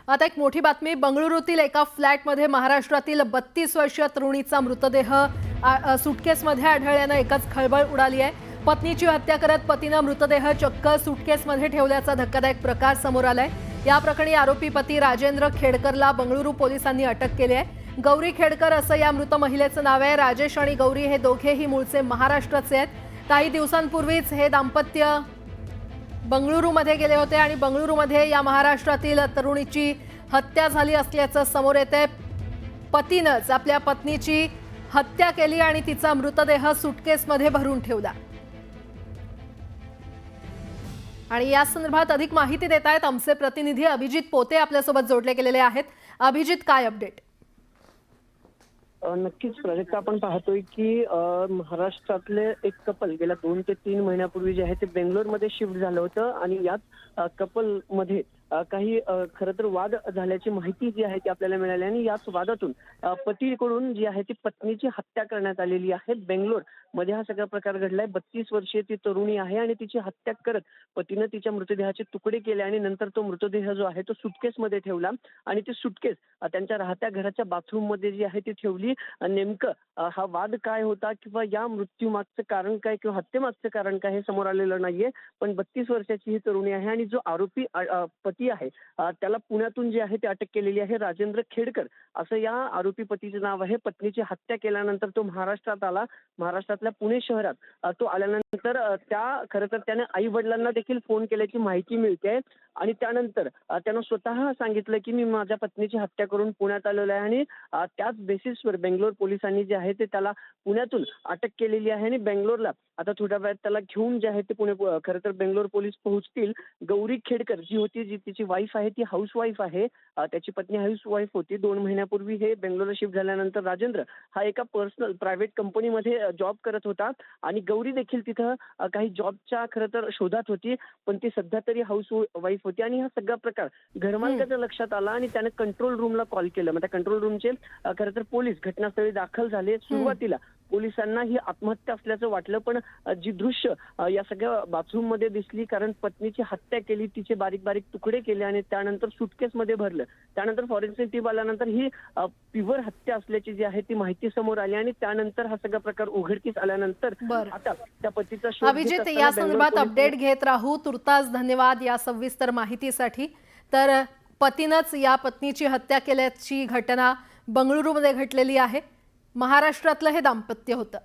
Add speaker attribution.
Speaker 1: आता एक मोठी बातमी। बंगळुरूतील एका फ्लॅटमध्ये महाराष्ट्रातील 32 वर्षीय तरुणीचा मृतदेह सुटकेसमध्ये आढळल्याने एकच खळबळ उडाली आहे। पत्नीची हत्या करत पतीने मृतदेह चक्क सुटकेसमध्ये ठेवल्याचा धक्कादायक प्रकार समोर आलाय। या प्रकरणी आरोपी पती राजेंद्र खेडकरला बंगळुरू पोलिसांनी अटक केली आहे। गौरी खेडकर असं या मृत महिलेचं नाव आहे। राजेश आणि गौरी हे दोघेही मूळचे महाराष्ट्राचे आहेत। काही दिवसांपूर्वीच हे दाम्पत्य बंगळुरूमध्ये गेले होते आणि बंगळुरूमध्ये या महाराष्ट्रातील तरुणीची हत्या झाली असल्याचं समोर येते। पतीनेच आपल्या पत्नीची हत्या केली आणि तिचा मृतदेह सुटकेसमध्ये भरून ठेवला। आणि या संदर्भात अधिक माहिती देत आहेत आमचे प्रतिनिधी अभिजित पोते आपल्यासोबत जोडले गेलेले आहेत। अभिजित, काय अपडेट?
Speaker 2: नक्कीच प्राजक्ता, आपण पाहतोय की महाराष्ट्रातले एक कपल गेल्या 2 ते 3 महिन्यापूर्वी जे आहे ते बेंगलोरमध्ये शिफ्ट झालं होतं आणि याच कपल मध्ये काही खरं तर वाद झाल्याची माहिती जी आहे ती आपल्याला मिळाली आणि याच वादातून पतीकडून जी आहे ती पत्नीची हत्या करण्यात आलेली आहे। बेंगलोर मध्ये हा सगळा प्रकार घडलाय। 32 वर्षीय ती तरुणी आहे आणि तिची हत्या करत पतीने तिच्या मृतदेहाचे तुकडे केले आणि नंतर तो मृतदेह जो आहे तो सुटकेसमध्ये ठेवला आणि ती सुटकेस त्यांच्या राहत्या घराच्या बाथरूम मध्ये जी आहे ती ठेवली। नेमकं हा वाद काय होता किंवा या मृत्यूमागचं कारण काय किंवा हत्येमागचं कारण काय हे समोर आलेलं नाहीये, पण 32 वर्षाची ही तरुणी आहे आणि जो आरोपी पती आहे त्याला पुण्यातून जे आहे ते अटक केलेली आहे। राजेंद्र खेडकर असं या आरोपी पतीचे नाव आहे। पत्नीची हत्या केल्यानंतर तो महाराष्ट्रात आला। महाराष्ट्रातल्या पुणे शहरात तो आल्यानंतर खरं तर त्याने आई वडिलांना देखील फोन केल्याची माहिती मिळते आणि त्यानंतर त्यानं स्वतः सांगितलं की मी माझ्या पत्नीची हत्या करून पुण्यात आलेलो आहे आणि त्याच बेसिसवर बेंगलोर पोलिसांनी जे आहे ते त्याला पुण्यातून अटक केलेली आहे आणि बेंगलोरला आता थोड्या वेळात त्याला घेऊन जे आहे ते खरं तर बेंगलोर पोलीस पोहोचतील। गौरी खेडकर जी होती, जी तिची वाईफ आहे, ती हाऊसवाईफ आहे। त्याची पत्नी हाऊसवाईफ होती। 2 महिन्यापूर्वी हे बेंगलोरला शिफ्ट झाल्यानंतर राजेंद्र हा एका पर्सनल प्रायव्हेट कंपनीमध्ये जॉब करत होता आणि गौरी देखील तिथं काही जॉबच्या खरं तर शोधात होती, पण ती सध्या तरी हाऊसवाईफ होती आणि हा सगळा प्रकार घरमालकाच्या लक्षात आला आणि त्याने कंट्रोल रूमला कॉल केलं। मग त्या कंट्रोल रूमचे खरं तर पोलीस घटनास्थळी दाखल झाले। सुरुवातीला पोलिसांना ही आत्महत्या असल्याचं वाटलं, पण जी दृश्य या सगळ्या बाथरूम मध्ये दिसली, कारण पत्नीची हत्या केली, तिचे बारीक बारीक तुकडे केले आणि त्यानंतर सुटकेसमध्ये भरलं। त्यानंतर फॉरेन्सिक टीम आल्यानंतर ही प्युअर हत्या असल्याची जी आहे ती माहिती समोर आली आणि त्यानंतर हा सगळा प्रकार उघडकीस आल्यानंतर आता त्या पतीचा शोध
Speaker 1: अभिजित, या संदर्भात अपडेट घेत राहू। तुर्तास धन्यवाद या सविस्तर माहितीसाठी। तर पतीनेच या पत्नीची हत्या केल्याची घटना बंगळुरूमध्ये घडलेली आहे। महाराष्ट्रातलं हे दाम्पत्य होतं।